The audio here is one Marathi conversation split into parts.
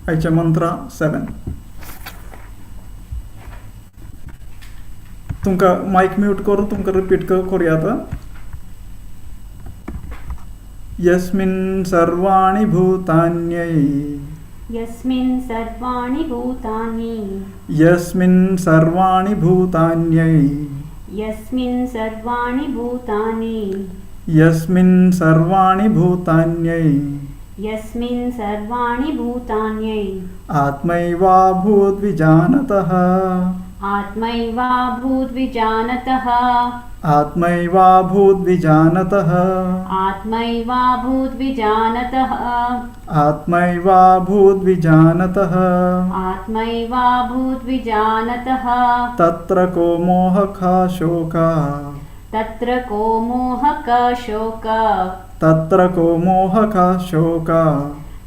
आयचे मंत्र 7. तुमका माइक म्यूट करू, तुमका रिपीट करूया आता. यस्मिन् सर्वाणि भूतान्यै, यस्मिन् सर्वाणि भूतानि, यस्मिन् सर्वाणि भूतान्यै, यस्मिन् सर्वाणि भूतानि, यस्मिन् सर्वाणि भूतान्यै, यस्मिन् सर्वाणि भूतान्यै, आत्मैवाभूद्विजानतः, आत्मैवाभूद्विजानतः, आत्मैवाभूद्विजानतः, आत्मैवाभूद्विजानतः, आत्मैवाभूद्विजानतः, आत्मैवाभूद्विजानतः. तत्र को मोहः शोकः, तत्र को मोहः शोकः, तत्र को मोहः शोकः,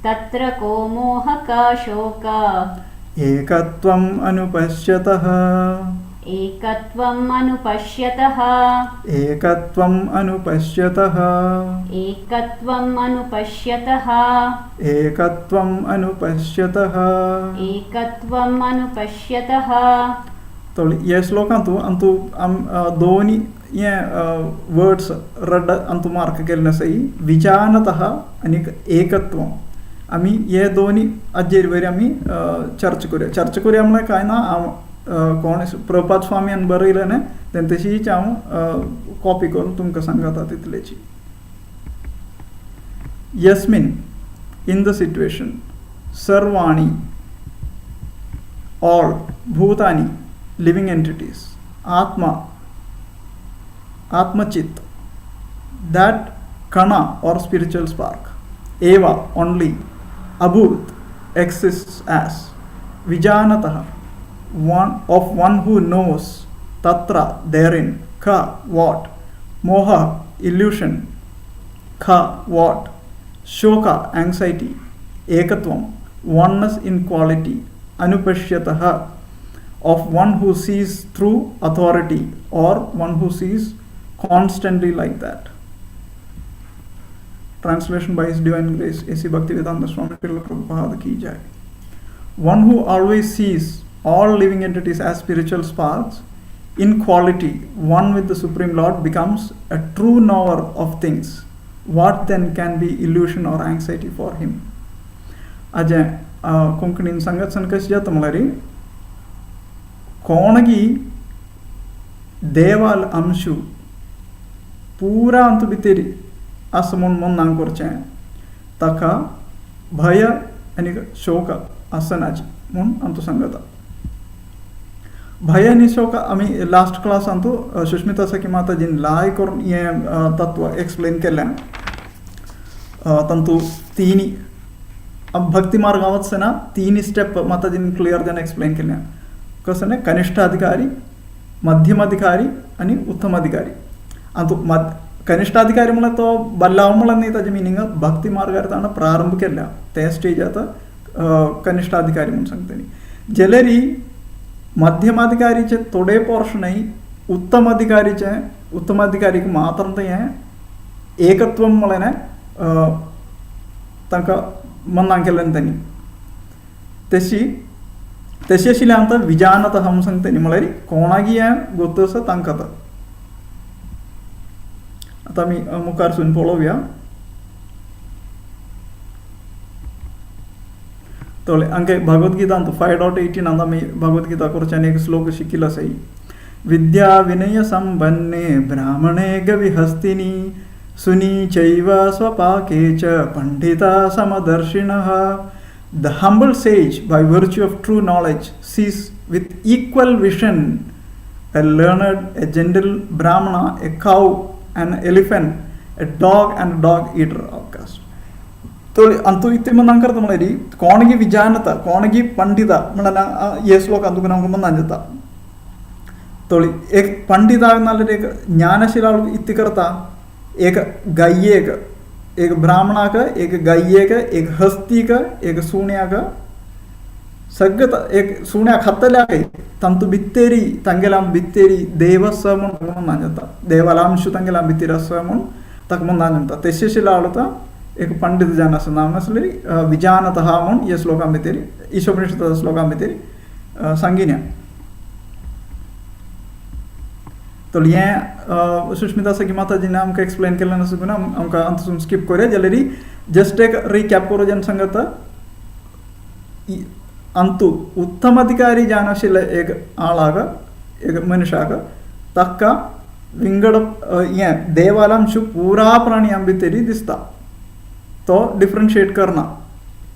तत्र को मोहः शोकः. एकत्वम् अनुपश्यतः, एकत्वम् अनुपश्यतः, एकत्वम् अनुपश्यतः, एकत्वम् अनुपश्यतः, एकत्वम् अनुपश्यतः. एकत्वम् अनुपश्यतः. तो ये श्लोकांतू अंतू दोन्ही ये वर्ड्स रड अंतू मार्क केले सही. विजानतः आणि एकत्वम आम्ही ये दोन्ही अजेरीवर आम्ही चर्चा करूया म्हणल्यार काय ना कोण प्रभात स्वामी आणि बरयलें न्ही तेंतशीच हांव कॉपी करून तुमकां सांगता तितलेची. यस्मिन इन द सिट्युएशन सर्वाणी ऑल भूतानी लिविंग एंटिटीज आत्मा आत्मचित that kana or spiritual spark eva only abhut exists as vijanatah one who knows tatra therein ka what moha illusion ka what shoka anxiety ekatvam oneness in quality anupashyatah of one who sees through authority or one who sees constantly like that. Translation by His Divine Grace A.C. Bhaktivedanta Swami Srila Prabhupada ki jai. One who always sees all living entities as spiritual sparks in quality, one with the Supreme Lord, becomes a true knower of things. What then can be illusion or anxiety for him? Ajay Konkanin Sangat Sankash Jatamlari कोणगी देवाल अंशु पूरा अंतु भितरी असं म्हणून नांग करचें ताका भय आनी शोक आसनाची म्हणून अंतु सांगता. भय आनी शोक आमी लास्ट क्लास अंतु सुष्मिता सखी माताजीन लाय करून हे तत्व एक्सप्लेन केलें. तंतु तीनी भक्ती मार्गावत से ना तीनी स्टेप माताजीन क्लियर जावन एक्सप्लेन केलें. कसं नाही कनिष्ठ अधिकारी मध्यम अधिकारी आणि उत्तम अधिकारी. अंतु कनिष्ठ अधिकारी म्हणल्यार तो बल्लाव म्हणून न्ही ताजें मिनींग भक्ती मार्गार ताणें प्रारंभ केल्या ते स्टेजात कनिष्ठ अधिकारी म्हणून सांगतली. जाल्यारी मध्यम अधिकारीचे थोडे पोर्शनय उत्तम अधिकारीक मात्र हें एकत्व म्हणलें तांकां मनाक केलें तांणी. तशी आशिल्लें आतां विजानतः म्हणून सांगतली म्हळ्यार कोणागी हें गोतस तांकां. आतां आमी मुखारसून पळोवया. तोळे हांगे भगवद्गीता 5.18 आमी भगवद्गीता कडच्यान एक श्लोक शिकिल्लो आसा. विद्या विनय संपन्ने ब्राह्मणे गविहस्तिनी सुनी चैव स्वपाके च Pandita समदर्शिनः. The humble sage, by virtue of true knowledge, sees with equal vision a learned, a gentle brahmana, a cow, an elephant, a dog, and a dog eater outcast. तो अंतु इतने मन करता म्हळ्यार कोणगी विजानता कोणगी पंडिता म्हणल्यार हे श्लोक अंतुक नमक मनान जाता. तोळी एक पंडिता नाल्यार एक ज्ञानशील इतके करता एक गायेक एक ब्राह्मणाक एक गायेक एक हस्तीक एक सुण्याक सगळं एक सुण्या खातल्याक तंतु भित्तेरी तांगेला भित्तेरी देवस म्हणून मनान जाता. देवाला अंश तांगेला भित्तेरी आसा म्हणून ताका मनान जाता. तशें आशिल्लो आडता एक पंडित जान असं नाम असलेली विजानतः म्हणून या श्लोकां भितर ईशोपनिषद श्लोकां भितर सांगिन्या तो हें सुष्मिता सखी माताजीने आमकां एक्सप्लेन केलें नासून आमकां अंतसून स्किप करूया जाल्यार जस्ट एक रिकॅप करूं जेन्ना सांगत अंतु उत्तम अधिकारी जावन आशिल्ले एक आळाक एक मनशाक ताका विंगड हें देवालांश पुरा प्राणियां भितर दिसता तो डिफरन्शिएट करना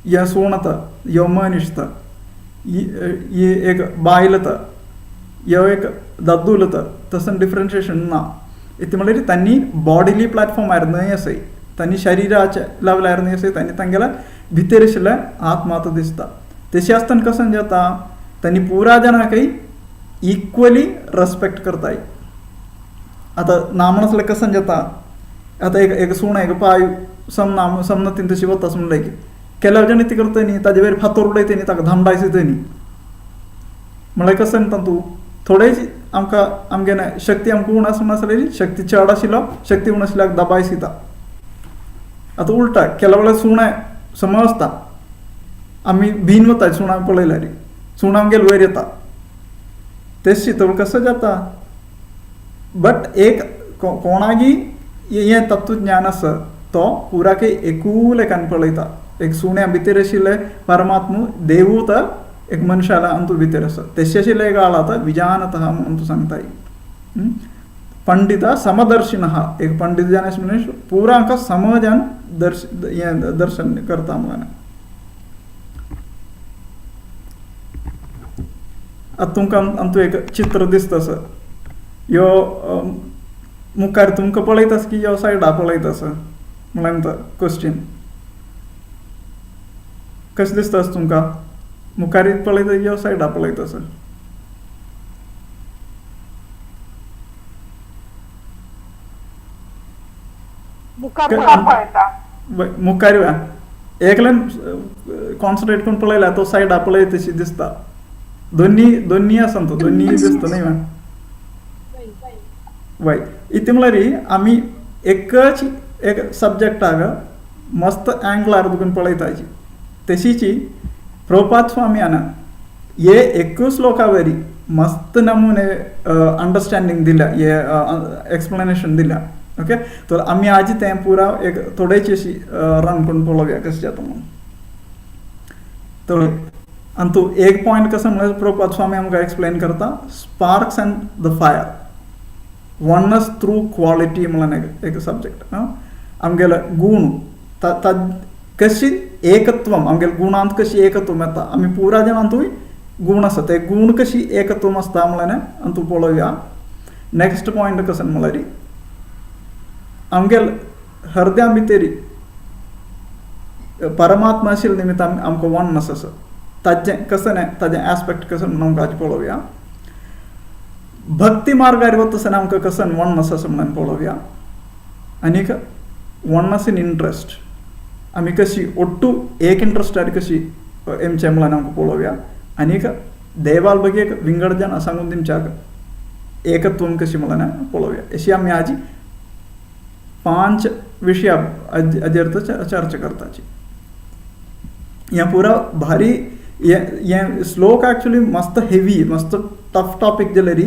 हें सुणत ह्यो मनीस ही एक बायल ह्यो एक दद्दूल तसं डिफरन्शिएशन ना इतलें म्हणल्यार तांणी बॉडिली प्लॅटफॉर्मार न्हय असय तांणी शरिराच्या लेवलार न्हय असय तांणी तांगेल्या भितर आशिल्ले आत्मात दिसता तशें आसतना कसन जाता तांणी पुरा जनाकय इक्वली रेस्पेक्ट करताय आतां ना म्हणसल्यार कसन जाता आतां एक सुण एक पाय समनतीन तशी वता म्हणलें की केल्या जण ती करता न्ही ताजे वयर फातर उडयता न्ही ताका धामडायस येता न्ही म्हळ्यार कसन जाता तूं थोडेच आमकां आमगेन शक्ती आमकां उण आसूं नासलेली शक्ती चड आशिल्लो शक्ती उण आशिल्ल्याक दबायस दिता आतां उलटा केल्या वेळार सुणें समजता आमी भिन वता सुणां पळयल्यार सुण आमगेर वयर येता तेच चितून कसं जाता बट एक कोणागी हें तत्वज्ञान आसा तो पुराके एकूलेकान पळयता एक सुण्या भितर आशिल्ले परमात्मा देवूत एक मनशाला अंतू भितर आसा तेशें आशिल्ले एक आळ आतां विजानतः म्हणून तूं सांगताय पंडित समदर्शिनः एक पंडित जावन आशिल्लो मनीस पुरा हांकां समजान दर्शन करता म्हणून आतां तुमकां अंतू एक चित्र दिसता सर ह्यो मुखार तुमकां पळयता की ह्यो सायडा पळयता सर म्हळ्यार क्वेश्चन कशें दिसता तुमकां मुखार पळयता ह्यो सायडा पळयता सर मुखार एकल्यान कॉन्सन्ट्रेट करून पळयला तो सायडा पळय तशी दिसता दोन्ही आसा तो दोन्ही दिसता न्ही वय इतलें म्हळ्यार आमी एकच एक सब्जेक्टाक मस्त एंगलार दुखून पळयताची तशीची प्रभुपाद स्वाम्यान हे एकूच श्लोकावरी मस्त नमुने अंडरस्टँडिंग दिल्या हे एक्सप्लेनेशन दिल्या ओके तर आमी आज तें पुरा एक थोडेची अशी रन करून पळोवया कशें जाता म्हणून तर अंतू एक पॉयंट कसं म्हळ्यार प्रभुपाद स्वामी आमकां एक्सप्लेन करता sparks and the fire वनस through quality म्हणून एक सब्जेक्ट आमगेले गुण कशी एकत्वम आमगेले गुणांत कशी एकत्वम येता आमी पुरा जनांतूय गुण आसा ते गुण कशी एकत्वम आसता म्हळ्यार अंतू पळोवया नेक्स्ट पॉयंट कसं म्हळ्यार आमगेल हृदया भितर परमात्मा आशिल्ले निमित्तान आमकां वनस आसा ताजें कसं ताजें एस्पेक्ट कसं म्हणून आमकां आज पळोवया भक्ती मार्गार वता आसतना आमकां कसं वनस आसा म्हणून पळोवया आनीक वनस इन इंट्रस्ट आमी कशी ओट्टू एक इंट्रस्टार कशी एमचें म्हणून आमकां पळोवया आनीक देवाल बगेक विंगडजन सांगून तेमच्याक एकत्वम कशी म्हणून पळोवया अशी आमी आज 5 विशया हाजेर चर्चा करताची हें पुरा भारी हें श्लोक एक्चुअली मस्त हेवी मस्त टफ टॉपिक जाल्यार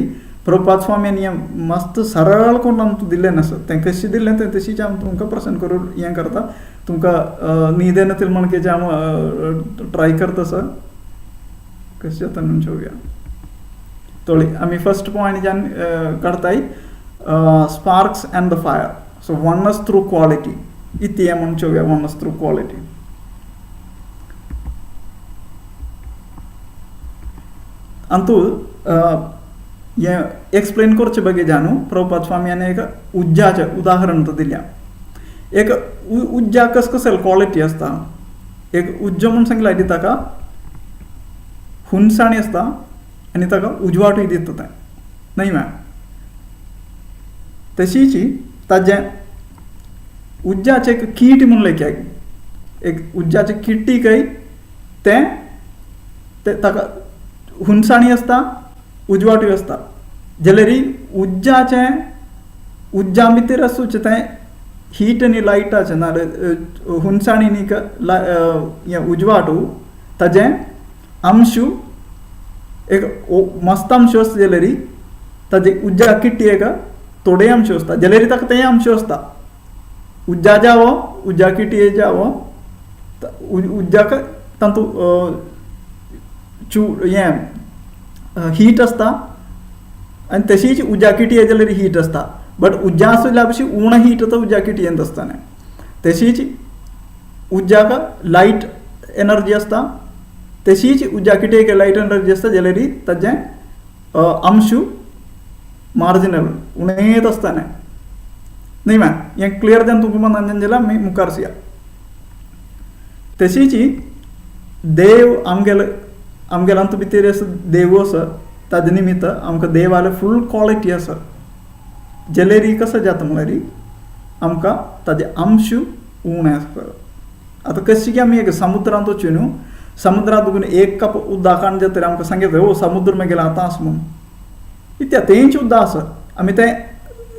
प्रभुपाद स्वामीन हें मस्त सरळ करून आमकां दिल्लें नासत तें कशें दिल्लें तें तशीच हांव तुमकां प्रेजेंट करून हें करता तुमकां न्हिदे नतील म्हणकेचें हांव ट्राय करता सर कशें जाता म्हणून पळोवया तोळी आमी फर्स्ट पॉयंट ज्यान काडटाय sparks and the fire so oneness through quality इति हें म्हणून पळोवया वनस थ्रू क्वॉलिटी अंतू हें एक्सप्लेन करचे बगे जानू प्रभुपाद स्वाम्यान एक उज्जाचें उदाहरण तो दिल्या एक उज्जा कसली क्वॉलिटी आसता एक उज्ज म्हणून सांगला की ताका हुनसाणी आसता आनी ताका उजवाटूय दिता तें न्हय मॅम तशीची ताजें उज्जाचें एक कीट म्हणलें की एक उज्जाचें किट्टीकय तें ताका हुनसाणी आसता उजवाटूय आसता जाल्यार उज्जाचें उज्जा भितर आसूचें तें हीट आणि लायटाचे नाल्यार हुंसाणीनीक उजवाटू ताजें अंशू एक मस्त अंश आसता जाल्यार ताजे उज्जा किट्टी एक थोडे अंश आसता जाल्यार ताका तें अंश आसता उज्जा जावो उज्जा किट्टी जावो उज्जाक तांतू हीट आसता आनी तशीच उज्जा किट्टी जाल्यार हीट आसता बट उज्जा आसल्या भशेन उण हीट तो उज्जा किट्टयेंत आसताना तशीच उज्जाक लायट एनर्जी आसता तशीच उज्जा किट्टयेक लायट एनर्जी आसता जाल्यार ताजें अंशू मार्जिनल उणेंत आसताना न्ही मॅम हें क्लियर जावन तुमकां मनान जाल्यार आमी मुखार या तशीच देव आमगेलो अंत भितर देव आसा ताजे निमित्त आमकां देवाले फूल क्वॉलिटी आसा जाल्यार कसो जाता म्हळ्यार आमकां ताजे अंश उणें आसता आतां कशी की आमी एक समुद्रांत वचून न्हू समुद्रांत वचून एक कप उदकान जाता आमकां सांगता ओ समुद्र मागीर आतां आसा म्हणून इत्या तेंच उदक आसा आमी तें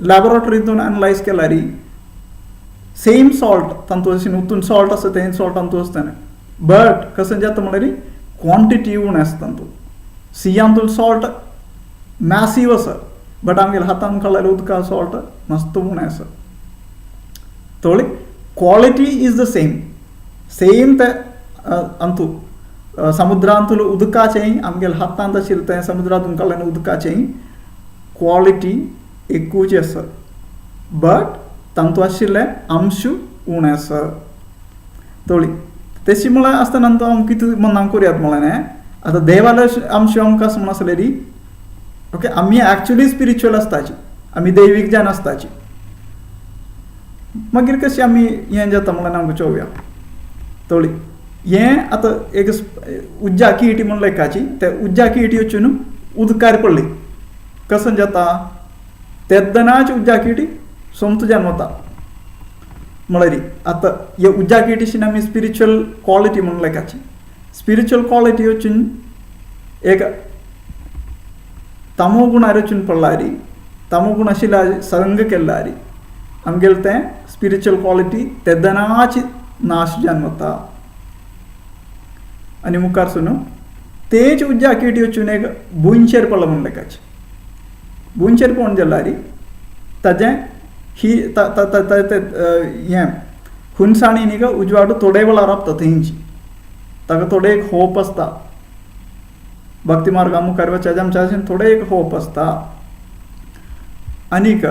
लॅबोरेटरींतून एनालायज केल्यार सेम सॉल्ट तांतू अशें उतून सॉल्ट आसा तें सॉल्ट तांतू आसतना बट कशें जाता म्हळ्यार क्वॉन्टिटी उणें आसता तांतू सियांतून सॉल्ट मॅसीव आसा बट आमगेल्या हातान काडलेले उदका सॉल्ट मस्त उणें आसा तोळी क्वॉलिटी इज द सेम ते अंतू समुद्रांतून उदकाचेंय आमगेल्या हातांत आशिल्लें तें समुद्रांतून काडलेलें उदकाचेंय क्वॉलिटी एकूच आसा बट तांतू आशिल्ले अंश उणें आसा तोळी तशी म्हळ्यार आसतना आमकां कितें मनाक करयात म्हळ्यार आतां देवाले अंश आमकां आसा म्हण आसलेली ओके आमी एक्चुअली स्पिरिच्युअल आसताची आमी दैवीक जान आसताची मागीर कशी आमी हें जाता म्हळ्यार आमकां चोवया तोळी हें आतां एक उज्जा किटी म्हण लेखाची ते उज्जा किटी वचून उदकार पडली कसं जाता तेदनाच उज्जा किटी सोमत जन्मता म्हळ्यार आतां हे उज्जा किटीशीन आमी स्पिरिच्युअल क्वॉलिटी म्हण लेखाची स्पिरिच्युअल क्वॉलिटी वचून एक तमो गुणार वचून पडल्यार तमो गुण आशिल्ल्यार संग केल्यार आमगेलें तें स्पिरिच्युअल क्वॉलिटी तेदनाच नाश जन्मता आनी मुखार सुनू तेच उज्जा किटी वचून एक बुंचेर पडला म्हण लेखाची बुंचेर पडून जाल्यार ताजें ही हें हुंसाणीनीक उजवाड थोडे वेळार रावता थंयची ताका थोडे एक होप आसता भक्ती मार्गा मुखार वचचे आमच्या अशें थोडे एक होप आसता आनीक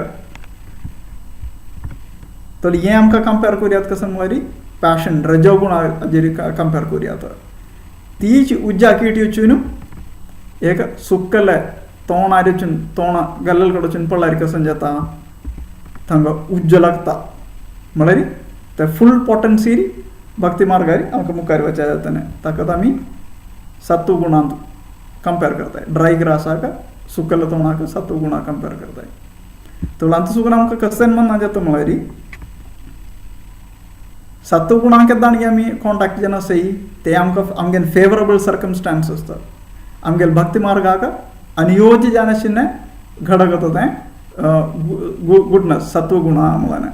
तर हें आमकां कंपेर करयात कसं म्हळ्यार पॅशन रजोगुणा हाजेर कंपेर करयात तीच उज्जा किटी वचून एक सुक्कले तोंडार वचून तोंडा गल्लल कडेन वचून पडल्यार कसं जाता तांकां उज्ज लागता म्हळ्यार ते फूल पोटन्सीर भक्ती मार्गार आमकां मुखार वचचें जाताना ताका आमी सत्व गुणांत कंपेर करताय ड्राय ग्रासाक सुकल तोंडाक सत्व गुणाक कंपेर करताय तो अंत सुकून आमकां कसें मना जाता म्हळ्यार सत्व गुणांक येता आनी आमी कॉन्टॅक्ट जेन्ना आसाय ते आमकां आमगेन फेवरेबल सर्कमस्टान्स आसता आमगेल्या भक्ती मार्गाक अनियोज्य जावन आशिल्लें घडक जाता तें गुडनस सत्व गुणा म्हळ्यार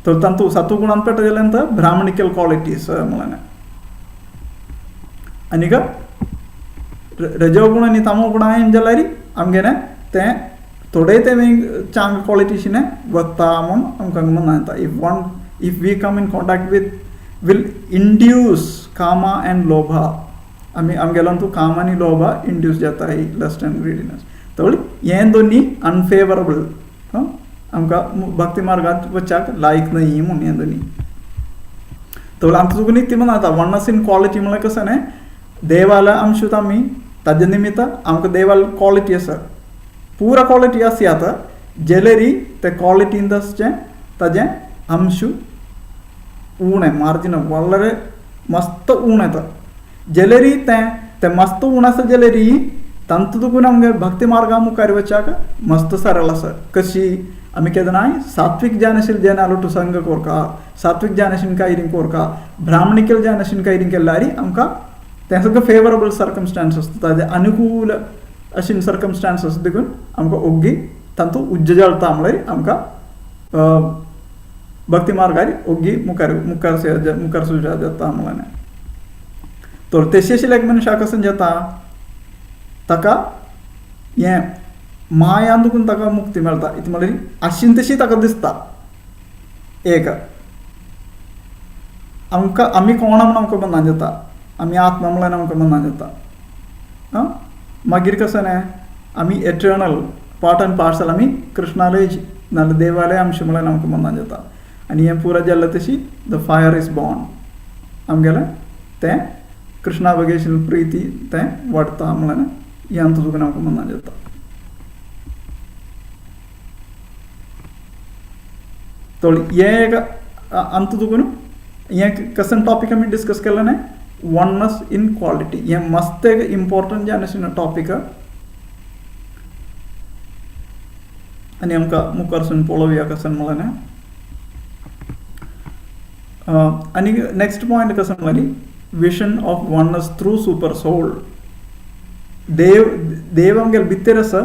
तर तांतू सत्व गुणांत पेट गेल्यानंतर ब्राह्मणिकल क्वॉलिटीज म्हळ्यार आनीक रजोगुण आनी तमो गुण येन जाल्यार आमगेलें तें थोडे ते चांग क्वॉलिटीशिने वता म्हूण आमकां म्हणून येता if we come in contact will induce कामा एंड लोभा आमी आमगेलो तूं काम आनी लोभा इंड्यूस जाता ही लस्ट एंड ग्रीडीनेस तर हें दोनी अनफेवरेबल आमकां भक्ती मार्गांत वचपाक लायक न्हय म्हूण हें दोनी तर आमकां तुका ती म्हणून आता वनस इन क्वॉलिटी म्हळ्यार कशें न्हय देवाला अंशूत आमी ताजे निमित्त आमकां देवाल क्वॉलिटी आसा पूरा क्वॉलिटी आसा आतां जाल्यार ते क्वॉलिटींत आसचें ताजें अंश उणें मार्जीन वल्लरे मस्त उण येता जाल्यार तें मस्त उण आसा जाल्यार तांतू तुकून आमगे भक्ती मार्गा मुखार वचपाक मस्त सरळ आसा कशी आमी केदनाय सात्विक ज्ञानशील जनालोटू संग कोरका सात्विक ज्ञानशील कायरींग कोरका ब्राह्मणिकल ज्ञानशील कायरींग केल्यार आमकां तें सगळें फेवरेबल सर्कमस्टान्स आसता ताजे अनुकूल अशें सर्कमस्टान्स आसा देखून आमकां ओग्गी तांतू उज्ज जळटा म्हळ्यार आमकां भक्ति मार्गारी ओगी मुखार सुजा जाता आम्हाला तो तेशेशी लेक मन शाकसन जाता ताका ये माया अंदुकून ताका मुक्ती मेळता इतू म्हळ्यार आशिन तशी ताका दिसता एक आमकां आमी कोणा म्हूण आमकां बंदान जाता आमी आत्मा म्हळ्यार आमकां बंदान जाता मागीर कशें न्हय आमी एटर्नल पार्ट एंड पार्सल आमी कृष्णालय नाल्यार देवालय आमचे म्हळ्यार आमकां बंदान जाता आनी हें पुराय जाल्लें तशी द फायर इज बॉर्न आमगेलें तें कृष्णा बगेशील प्रिती तें वाडटा म्हळ्यार हें आमकां तुका आमकां बंदान जाता तो हें एक अंत तुका हें कसं टॉपिक आमी डिस्कस केलें न्हय वननेस इन क्वालिटी हें मस्त एक इम्पॉर्टंट जें आशिल्लें टॉपिक आनी आमकां मुखारसून पळोवया कसं म्हळें न्हय आनी नेक्स्ट पॉयंट कसं म्हळ्यार vision of oneness through super soul देव आमगेले भितर आसा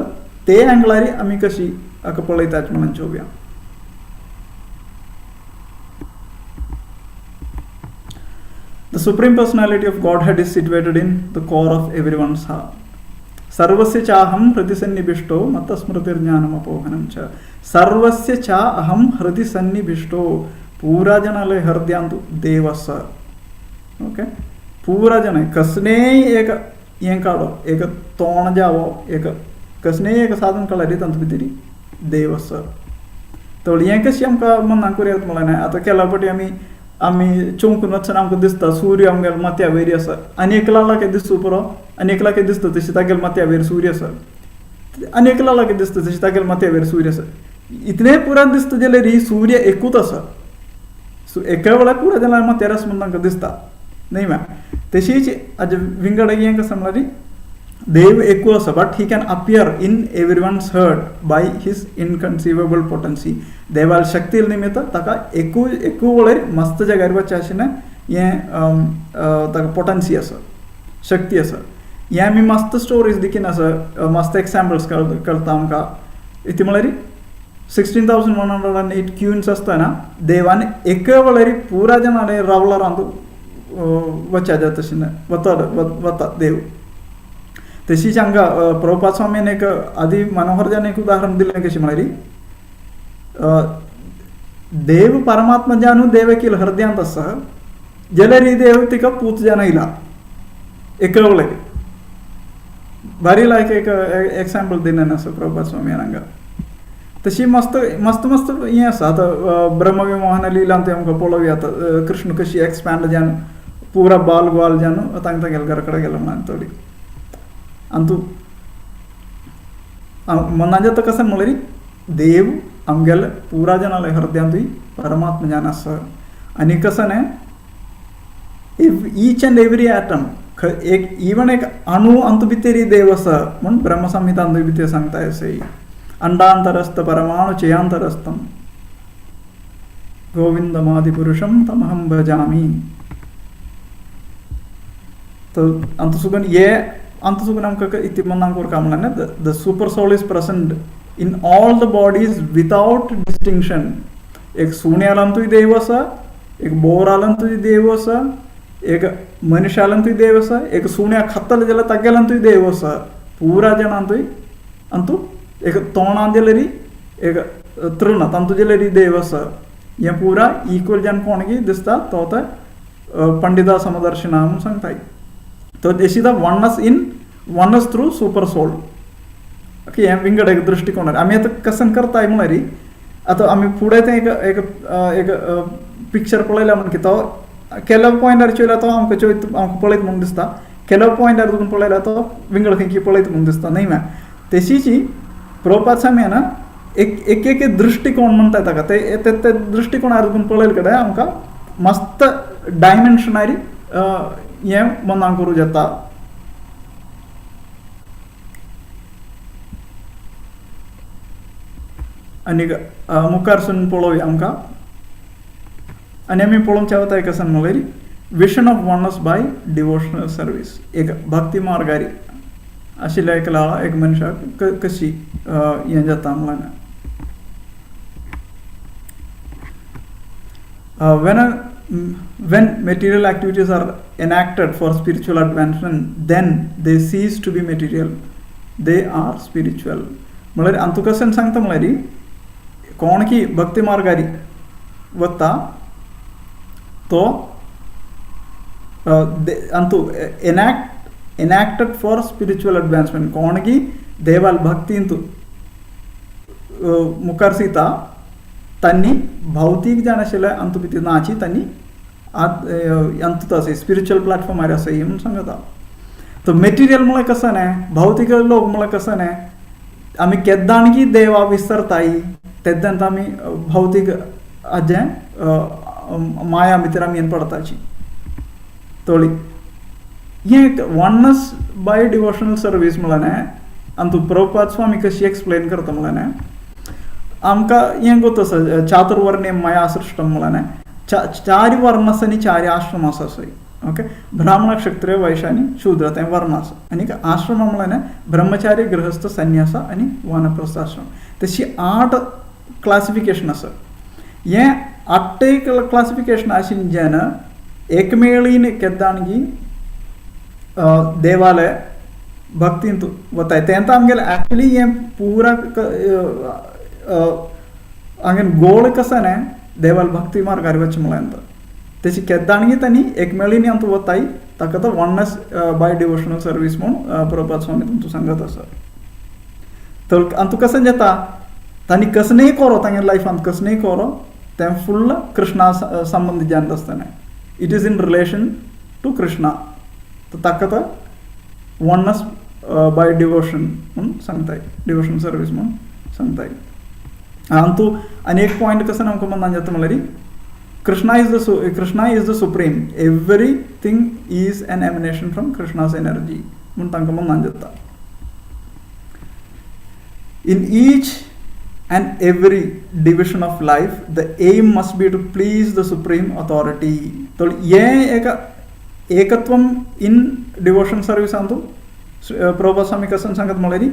ते एंगलार आमी कशी हाका पळयतात म्हणून चोवया The Supreme Personality of Godhead is situated in the core of everyone's heart. सर्वस्य चा अहम हृदि सन्निविष्टो मत स्मृतिर्ज्ञानम अपोहनम च सर्वस्य चा अहम हृदि सन्निविष्टो पूरा जनालय हृदयांतु देवस ओके पूरा जन कसने एक ये काढो एक तोण जावो एक कसने एक साधन काढली तंत भितरी देवस तो हे कशी आमकां मनाक करूयात म्हळें न्हय आतां केला पटी आमी चोंकून वचून आमकां दिसता सूर्य आमगेल्या माथ्या वयर आसा आनी एकला कितें दिसता पुरो आनी एकला कितें दिसता तशी तागेल्या माथ्या वयर सूर्य आसा आनी एकला कितें दिसता तशी तागेल्या माथ्या वयर सूर्य आसा इतलें पुराय दिसता जाल्यार ही सूर्य एकूच आसा एका वेळार पुराय जाल्यार माथ्यार आसा म्हूण तांकां दिसता न्हय मॅम तशीच हाजे विंगड हें कशें म्हळ्यार देव एकू आसा but he can appear in everyone's heart by his inconceivable potency देवाल शक्ती निमित्त ताका एकू वेळार मस्त जाग्यार वचचें आशिल्लें हें ताका पोटन्सी आसा शक्ती आसा हें आमी मस्त स्टोरीज देखीन आसा मस्त एक्झाम्पल्स कळटा आमकां इतलें म्हळ्यार 16,108 क्यून्स आसतना देवान एका वेळार पुरा जनालय रावला रांदू वचचें जाता तशें वता देव तशीच हांगा प्रभुपाद स्वामीन एक आदी मनोहर जान एक उदाहरण दिलें कशें म्हळ्यार देव परमात्मा जानू देव केल हृदयांत आसा जाल्यार ही देव तिका पूत जान येयला एका वेळार भारी लायक एक एक्झाम्पल दिलें आसा प्रभुपाद स्वामीन हांगा तशी मस्त मस्त मस्त हें आसा आतां ब्रह्मविमोहन लिलांत आमकां पळोवया आतां कृष्ण कशी एक्सपॅन्ड जावन पुरा बाल ग्वाल जावन तांगेल्या घरा कडेन गेलो म्हणून थोडी आनी तूं मनान जाता कशें म्हळ्यार देव आमगेले पुरा जनालय हृदयांतूय परमात्मा जान आसा आनी कशें न्हय ईच एंड एवरी एटम एक इवन एक अणू अंत भितर देव आसा म्हूण ब्रह्मसंहितांतूय भितर सांगता अशें अंडांतरस्थ परमाणु चयांतरस्थम गोविंदमादिपुरुषम तमहम भजामि तो अंत सुगन ये अंत सुगन आमकां इति मनाक कोरका म्हणल्यार the super soul is present in all the bodies without distinction एक सुण्यालांतूय देव आसा एक बोरालांतूय देव आसा एक मनशालांतूय देव आसा एक सुण्या खातले जाल्यार तागेलांतूय देव आसा पुरा जनांतूय अंतू एक तोणां जाल्यार एक तृण तांतू जाल्यार देव आसा हें पुरा इक्वल जावन कोणगी दिसता तो ते पंडिता समदर्शना म्हणून सांगताय तो देशी the oneness through super soul okay हें विंगड एक दृश्टिकोन आमी आतां कसन करताय म्हळ्यार आतां आमी फुडें तें एक एक पिक्चर पळयला म्हणून की तो केल्या पॉयंटार चोयल्यार तो आमकां पळयत म्हणून दिसता केल्या पॉयंटार तुका पळयल्यार तो विंगड खंय पळयत म्हणून दिसता न्हय मॅम तेशीची प्रभुपाद स्वामीन एक एक दृश्टिकोन म्हणटात ताका ते दृश्टिकोनार तुका पळयले कडेन आमकां मस्त डायमेन्शनारी हें मनाक करूं जाता आनी मुखारसून पळोवया आमकां आनी आमी पळोवंक चावता एक आसा म्हळ्यार vision of oneness by devotional service एक भक्ती मार्गारी आशिल्ल्या एक मनशाक कशी हें जाता म्हणून when material activities are enacted for spiritual advancement, then they cease to be material, they are spiritual. म्हळ्यार हातूंत कशें सांगता म्हळ्यार कोणकी भक्ती मार्गारी वता तो अंतु enacted for spiritual advancement कोणगी देवाल भक्ति इंतु मुखार सीता तन्नी भौतिक जाणाशिल्ले अंतु भितर नाची तन्नी अंतु तसे स्पिरिच्युअल प्लॅटफॉर्म आरे आसा म्हणून सांगता. तो मेटेरियल म्हळ्यार कसं न्हय भौतिक लोक म्हळ्यार कसं न्हय आमी केद्दाणगी देवा विसरताय तेद्दांत आमी भौतिक हाजें माया भितर आमी पडताची तोळी हें वननेस बाय डिवोशनल सर्वीस म्हळ्यार न्हय अंतु प्रभुपाद स्वामी कशी एक्सप्लेन करता म्हळ्यार न्हय आमकां हें गोत आसा चातुर्वर्ण्यं मया सृष्टं म्हळ्यार न्हय चार वर्ण आसा आनी चार आश्रम आसा सय ओके ब्राह्मण क्षत्रिय वैश्य आनी शूद्र तें वर्ण आसा आनी आश्रम म्हळ्यार न्हय ब्रह्मचारी गृहस्थ संन्यास आनी वानप्रस्थ आश्रम तशी 8 क्लासिफिकेशन आसा. हें 8 क्लासिफिकेशन आशिल्लें जेन एकमेळीन केद्दाणगी देवालय भक्तींत वताय तें आमगेलें एक्चुली हें पुरा हांवें गोळ कसो न्हय देवाल भक्ती मार्गार वचचें म्हळ्यार तेची केद्दाणगी तांणी एकमेळींनी आमकां वताय ताका तो वननेस बाय डिवोशनल सर्वीस म्हूण प्रभुपाद स्वामी तुमकां सांगत आसा. तर आमकां कशें जाता तांणी कसनय करो तांगे लायफांत कसनय करो तें फुल्ल कृष्णा संबंधी जाणत आसतना it is in relation to Krishna ताका तो वननेस बाय डिवोशन म्हणून सांगताय डिवोशनल सर्वीस म्हणून सांगताय. तूं आनी एक पॉयंट कसो आमकां मनान जाता म्हळ्यार Krishna is the supreme everything is an emanation from Krishna's energy म्हणून तांकां मनान जाता. In each and every division of life the aim must be to please the supreme authority. तो ये एकत्वम इन डिवोशन सर्वीस अंतु प्रभुपाद स्वामी कसं सांगत म्हळ्यार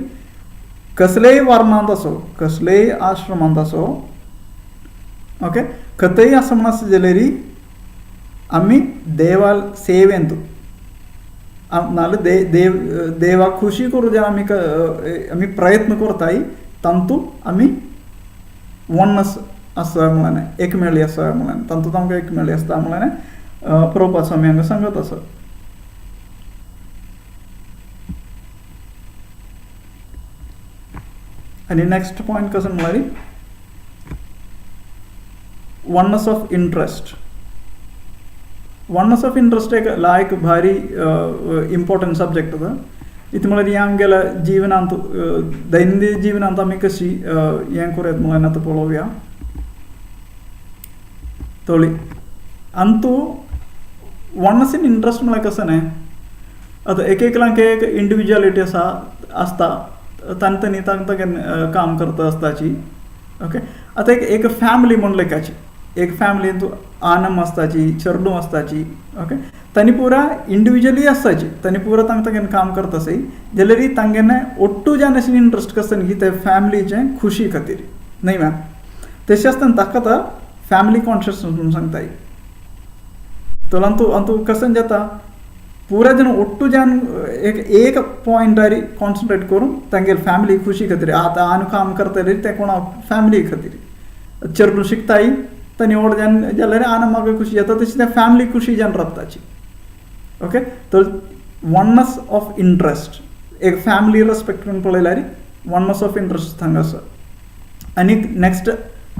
कसलेय वर्णांत असो कसलेय आश्रमांत असो ओके खंयय आसा म्हण आसा जाल्यार आमी देवाल सेवेंत नाल्यार देवाक खुशी करूं जे आमी प्रयत्न करताय तांतू आमी वननेस आसा म्हळ्यार एकमेळी आसा म्हळ्यार तांतूंत आमकां एकमेळी आसता म्हळ्यार प्रभुपाद स्वामी हांगा सांगत आसा. आनी नेक्स्ट पॉयंट कसो म्हळ्यार oneness of interest. Oneness of interest एक लायक भारी इम्पॉर्टंट सब्जेक्ट आसा. इतलें म्हळ्यार हें आमगेल्या जिवनांत दैनंदीन जिवनांत आमी कशी हें करूं येता म्हळ्यार आतां पळोवया. तोळी अंतू वननेस इन इंट्रस्ट म्हळ्यार कसो न्हय आतां एकलांक एक इंडिविज्युअलिटी आसता तांणी तांकां काम करता आसताची ओके. आतां एक फॅमिली म्हूण लेखाची एक फॅमिली आनम आसताची चेडूं आसताची ओके तांणी पुरा इंडिविज्युअली आसताची तांणी पुरा तांगें काम करता सई जाल्यार तांगें ओट्टू जावन अशें इंट्रस्ट कसं न्ही ते फॅमिलीचें खुशी खातीर न्हय मॅम. तशें आसतना ताका तो फॅमिली कॉन्शियसनस म्हणून सांगताय. तर अंतू कसं जाता पुरा जन ओट्टू जावन एक पॉयंटार कॉन्सन्ट्रेट करून तांगेर फॅमिली खुशी खातीर आतां आनी काम करता जाल्यार ते कोणा फॅमिली खातीर चेडूं शिकताय तांणी व्हड जावन जाल्यार आनी म्हाका खुशी जाता तशी ते फॅमिली खुशी जावन रावताची ओके. तर वननेस ऑफ इंट्रस्ट एक फॅमिली रेस्पेक्ट करून पळयल्यार वननेस ऑफ इंट्रस्ट हांगा आसा. आनी नेक्स्ट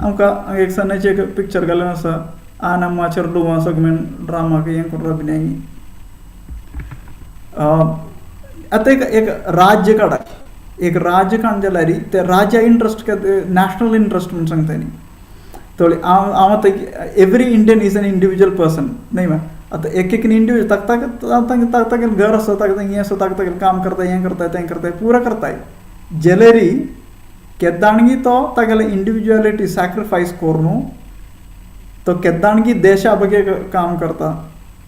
आमकां एक सन्नाचें एक पिक्चर घालून आसा आनम्मा चेडूं सगळें ड्रामाक हें करून अभिनय. आतां एक राज्य काडा एक राज्य काण जाल्यार ते राज्या इंट्रस्ट नॅशनल इंट्रस्ट म्हणून सांगता न्ही. तर हांव आतां every Indian is an individual person न्हय मॅम. आतां एक इंडिविज्युअल ताका घर आसा ताका हें आसा ताका काम करता हें करता तें करता पुरा करताय जाल्यार केद्दाणगी तो तागेले इंडिविज्युअलिटी सॅक्रिफायस करून तो केद्दाणगी देशा बगे काम करता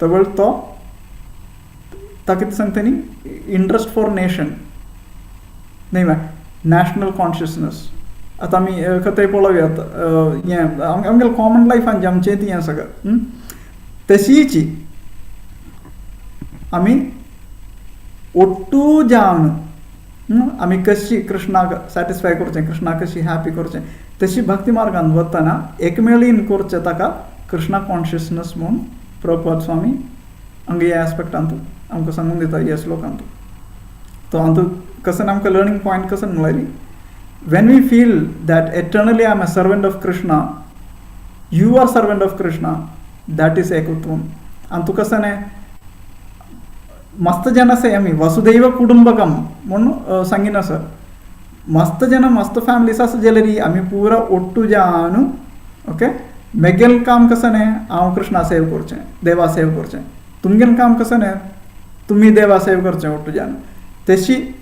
तर तो ताका कितें सांगता न्ही इंट्रस्ट फॉर नेशन न्हय मॅम नॅशनल कॉन्शियसनस आता आमी खंय पळोवयात हें आमगेल्या कॉमन लायफान जें आमचें हें सगळें तशीच आमी ओट्टू जावन आमी कशी कृष्णाक सॅटिस्फाय करचें कृष्णाक कशी हॅपी करचें तशी भक्ती मार्गान वतना एकमेळीन करचें ताका कृष्णा कॉन्शियसनस म्हणून प्रभुपाद स्वामी हांगा ह्या एस्पेक्टान आमकां सांगून दिता ह्या श्लोकांत तो हातूंत कसं आमकां लर्निंग पॉयंट कसं म्हळ्यार when we feel that eternally I am a servant of Krishna, you are servant of Krishna, that is ekutvam. And tu कसं नाही मस्त जन असे आम्ही वसुदैव कुटुंबकम म्हणून सांगिन असं मस्त जन मस्त फॅमिलीस असं जाल्यार आम्ही पुरा ओट्टू जावन ओके मेगेल काम कसं नाही हांव कृष्णा सेव करचें देवा सेव करचें तुमगेलें काम कसं नाही तुम्ही देवा सेव करचें ओट्टू जावन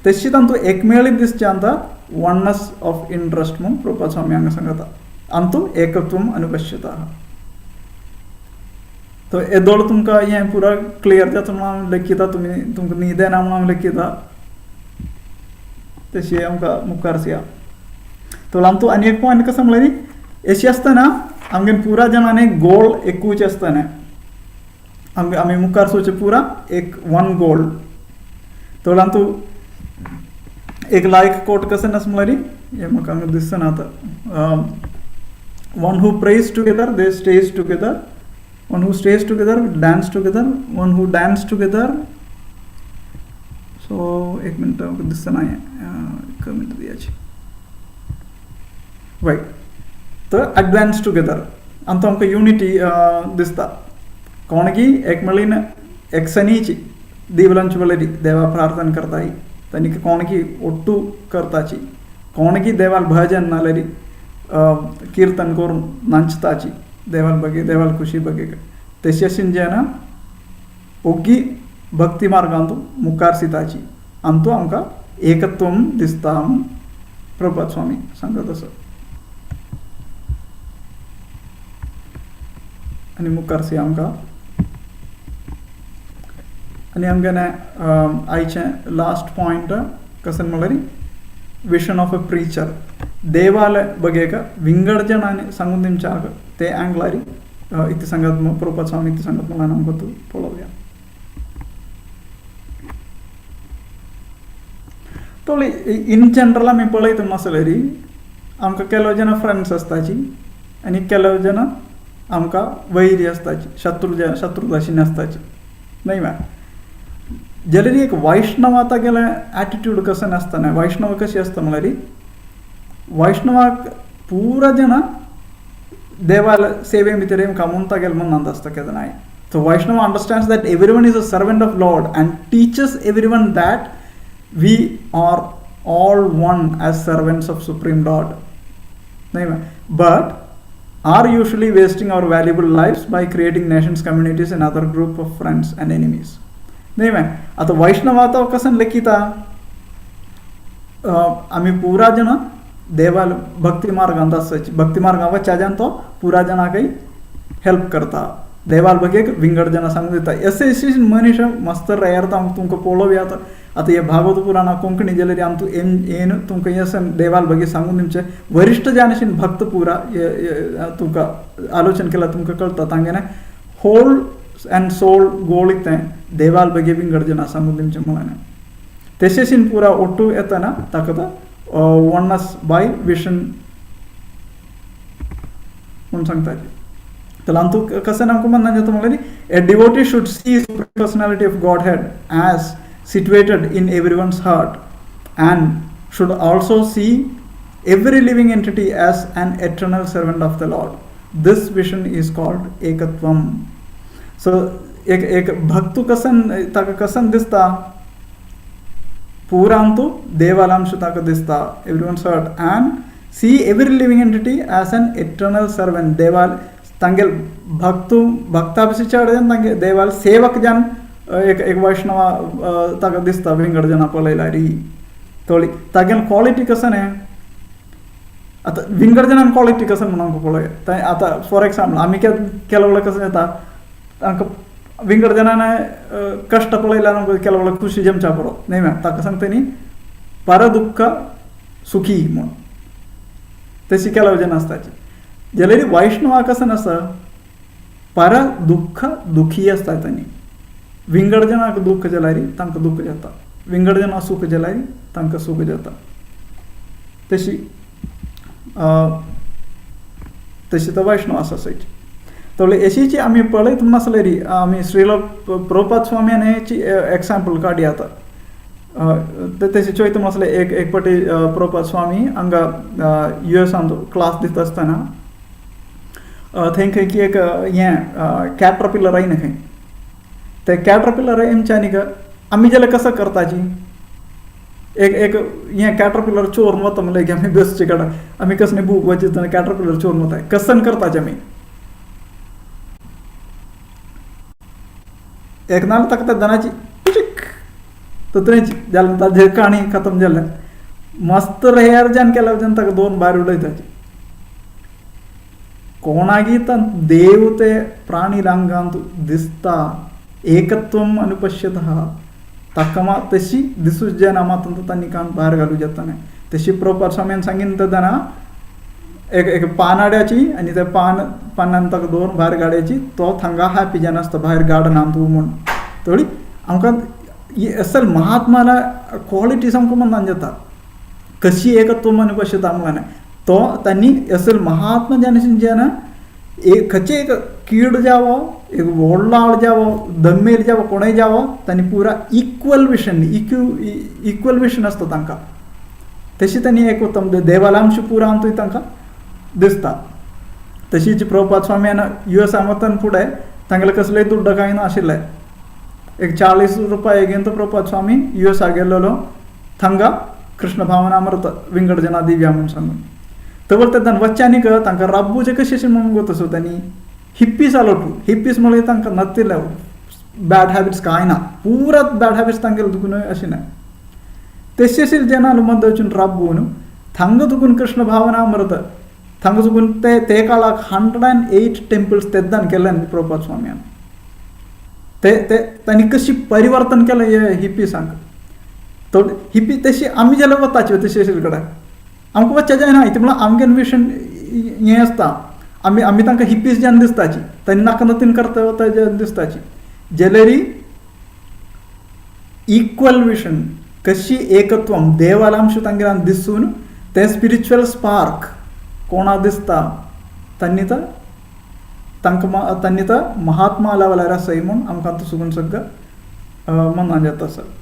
तशी तांतू एकमेळीत दिसचें आतां oneness of interest म्हणून प्रभुपाद स्वामी हांगा सांगता अंतू एकत्वम अनुपश्यतः तो येदोळ तुमकां हें पुरा क्लियर जाता म्हणून हांव लेखिता तुमकां न्हीद येना म्हणून हांव लेखिता तशी आमकां मुखार या तो अंतू आनी एक पॉयंट कसो म्हळ्यार अशी आसतना आमगेन पुरा जनान एक गोल एकूच आसतना आमी मुखार सोचे पुरा एक वन गोल तो अंतू एक लायक कोट कसं नस म्हळ्यार हें म्हाका हांगा दिसना आतां one who praise together they stage together one who stage together dance together one who dance together so एक मिनट म्हाका दिसना हें मिनट दियाची रायट तर एडवान्स टुगेदर आनी तो आमकां युनिटी दिसता कोणगी एक मेळीन एकसनीची दिवलांची वेळेरी देवा प्रार्थना करताय तांणी कोणगी ओट्टू करताची कोणगी देवाल भजन नाल्यार कीर्तन करून नाचताची देवाल बगे देवाल खुशी बगे तशी अशें जें ना ओग्गी भक्ती मार्गांत मुखार सिताची आनी तो आमकां एकत्वम दिसता म्हूण प्रभुपाद स्वामी सांगत आसा आनी मुखार सी आमकां आनी आमगेलें आयचें लास्ट पॉयंट कसं म्हळ्यार विशन ऑफ अ प्रीचर देवाल बगेक विंगड जनांनी सांगून दिवच्याक ते आंगलारी इति सांगत प्रभुपाद स्वामी इति सांगत म्हणून आमकां तूं पळोवया तो इन जनरल आमी पळयता मसलेरी आमकां केलो जन फ्रेंड्स आसताची आनी केलो जन आमकां वैरी आसताची शत्रू भाशेन आसताची न्हय मा जाल्यार एक वैष्णवाता गेले एटिट्यूड कसो नासतना वैष्णव कशी आसता म्हळ्यार वैष्णवाक पुरा जन देवाल सेवे भितर कामुंता गेले म्हणून अंत आसता केदनाय so Vaishnava understands that everyone is a servant of lord and teachers everyone that we are all one as servants of supreme lord न्हय but are usually wasting our valuable lives by creating nations, communities and other group of friends and enemies. नाही मॅ आता वैष्णवाता कसं लेखिता आम्ही पुरा जन देवाल भक्ती मार्गांत आसची भक्ती मार्गां वच्चाच्यान तो पुरा जनाकय हेल्प करता देवाल बगेक विंगड जना सांगून दिता अशें मनीस मस्त रेयर तुमकां पळोवयात आता हे भागवत पुराणा कोंकणी जाल्यार आमी येन तुमकां हें देवाल बगे सांगून दिवचें वरिश्ठ जानशीन भक्त पुरा तुमकां आलोचन केल्यार तुमकां कळटा तांगेलें होल एंड सोल गोळ तें देवाल बगे विंगड जना सांगून दिवचें म्हणून तशेंशीन पुरा ओट्टू येतना ताका तो वनस बाय विशन म्हणून सांगता तर तू कसं आमकां म्हणना जाता म्हळ्यार a devotee should see personality of Godhead as situated in everyone's heart and should also see every living entity as an eternal servant of the Lord. This vision is called ekatvam. So एक भक्तू कसन ताका कसन दिसता पुरांतू देवालांश ताका दिसता everyone's heart and see every living entity as an eternal servant. देवाल तांगेल भक्तू भक्ता बसीच्या कडेन तांगे देवाल सेवक जान एक वैष्णवा ताका दिसता विंगड जना पळयल्यार थोडी तागेल क्वॉलिटी कसं न्ही आतां विंगड जनान क्वॉलिटी कसं म्हणून आमकां पळय आतां फॉर एक्झाम्पल आमी केलो वेळार कसं जाता तांकां विंगड जनान कश्ट पळयल्यार आमकां केलो वेळार खुशी जमच्या पुरो न्ही ताका सांगता न्ही पर दुख्ख सुखी म्हूण तशी केला वजन असताची जाल्यार वैष्णवा कसं नसतं पर दुःख दुखी असता त्यांनी विंगड जनाक दुःख जाल्यार तांकां दुःख जाता विंगड जना सुख जाल्यार तांकां सुख जाता तशी तशी तर वैष्णव आसाची तर अशीची आमी पळयत नासले री आमी श्रील प्रभुपाद स्वाम्याची एग्जाम्पल काडी आता तशी चोयत नासले एक पाटी प्रभुपाद स्वामी हांगा US क्लास दिता आसतना थंय खंय की एक हें कॅटरपिलर आयना खंय ते कॅटरपिलर एमच्यानी आमी जाल्यार कसं करताची एक हें कॅटरपिलर चोरून वता म्हणलें की आमी बेस्टचे काडा आमी कसले बूक वाचितना कॅटरपिलर चोरून वताय कसन करताचे आमी एक नाल ताका त्या दनाची तत्रेची जालें ताजे काणी खतम जालें मस्त रेहरजान केल्या वचून ताका 2 भायर उडयताची कोणागी देव ते प्राणी रांगांत दिसता एकत्वम अनुपश्यतः ताका तशी दिसूच जायना मात तांणी कान भायर घालूं जाता न्हय तशी प्रभुपाद स्वामीन सांगिन तेदना एक पानाड्याची आनी त्या पानान ताका 2 भायर गाडयाची तो थांगा हॅपी जावन आसता भायर गार्डनांत म्हूण थोडी आमकां असल महात्माला क्वॉलिटीज आमकां मनान जाता कशी एकत्व अनुपश्यता म्हणून तो तांणी असल महात्मा जावन एक खंयचे एक कीड जावो एक व्हडलो आळ जावो दम्मेर जावो कोणय जावो तांणी पुरा इक्वल विशन आसता तांकां तशी तांणी एक उत्तम देवालांश पुरा आमचो तांकां दिसता तशीच प्रभुपाद स्वाम्यान US वतन फुडें तांगेले कसलेय दुड्ड कांय नाशिल्ले एक 40 रुपया घेवन तो प्रभुपाद स्वामी US गेल्लो थंगा कृष्ण भावनामृत विंगड जना दिव्या म्हणून सांगून तर तेन्ना वच्चांनी तांकां राबूचे कशें म्हणून गोतसो तांणी हिप्पीस आलोटू हिप्पीस म्हळ्यार तांकां नथिल्ले बॅड हॅबिट्स कांय ना पुरात बॅड हॅबिट्स तांगेले दुखून अशें ना तशें जनाल मध्य वचून राबून थंगा दुखून कृष्ण भावनामृत थंगा चुकून ते काळाक 108 टेम्पल्स तेद्दान केले प्रभुपाद स्वाम्यान ते तांणी कशी परिवर्तन केलें हे हिप्पीसांक तो हिप्पी तशी आमी जाल्यार वताची तशी कडेन आमकां वचचें जायना इतलें म्हळ्यार आमगेन विशन हें आसता आमी तांकां हिप्पीस जेन्ना दिसताची तांणी नाका नतीन करता वता जेन्ना दिसताची जाल्यार इक्वल विशन कशी एकत्वम देवालांश तांगेर दिसून ते स्पिरिच्युअल स्पार्क कोणा दिसता तांणी तर महात्मा लेवलार आसाय म्हूण आमकां आतां सुगून सगळें मनान येता सर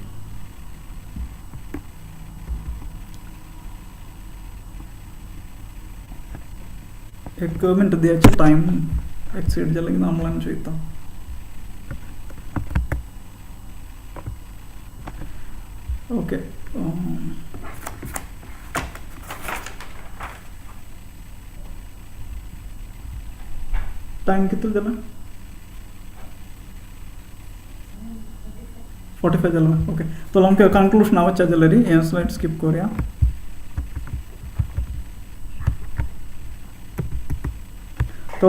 एक मिनट दियाचे टायम एक्सीड जालें की आमलान चोयता ओके टाइम कितलो जाला 45 जाला ओके तो आमकां कन्क्लूशन आवच्चा जाल्यार हें स्लाइड स्किप करूया तो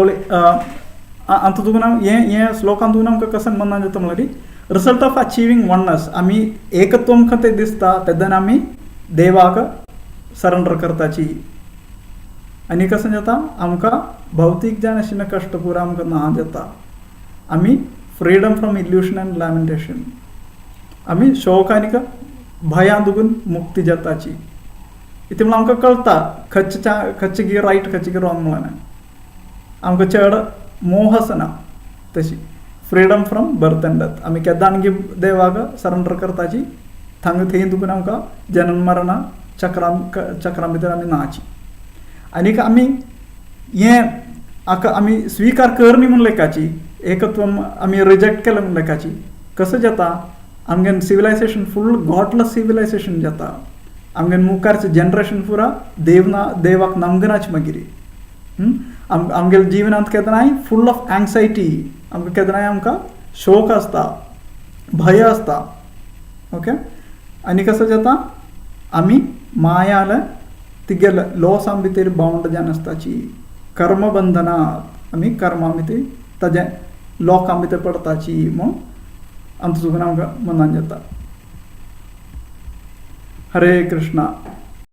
आतां तुका हे श्लोकान तुका आमकां कसन मनान जाता म्हळ्यार रिजल्ट ऑफ अचिवींग वननेस आमी एकत्वम खंय दिसता तेन्ना आमी देवाक सरेंडर करताची आनी कशें जाता आमकां भौतीक जाण आशिल्लें कश्ट पुरो आमकां ना जाता आमी फ्रीडम फ्रॉम इल्युशन एंड लॅमेंटेशन आमी शोक आनीक भयां दुखून मुक्ती जाताची इतलें म्हळ्यार आमकां कळटा खंयचें की रायट खंयचें की रॉंग म्हणून आमकां चड मोह आसना तशी freedom from birth end death आमी केदांगी देवाक सरेंडर करताची थंय दुखून आमकां जन्म मरणा चक्रां भितर आमी नाची आनीक आमी हें आमी स्विकार करनी म्हूण लेखाची एकत्व आमी रिजेक्ट केलें म्हूण लेखाची कशें जाता आमगेन सिविलायझेशन फूल गॉडलेस सिविलायझेशन जाता आमगेन मुखारचें जनरेशन पुरा देवाक नमगनाचें मागीर आमगेल्या जिवनांत केदनाय फूल ऑफ एंग्जायटी आमकां केदनाय आमकां शोक आसता भय आसता ओके आनी कशें जाता आमी मायाले तिगेले लॉसां भितर बाउंड जावन आसताची कर्मबंधनांत आमी कर्मां भितर ताजे लॉकां भितर पडताची म्हूण आमचो चुकून आमकां मनान जाता हरे कृष्णा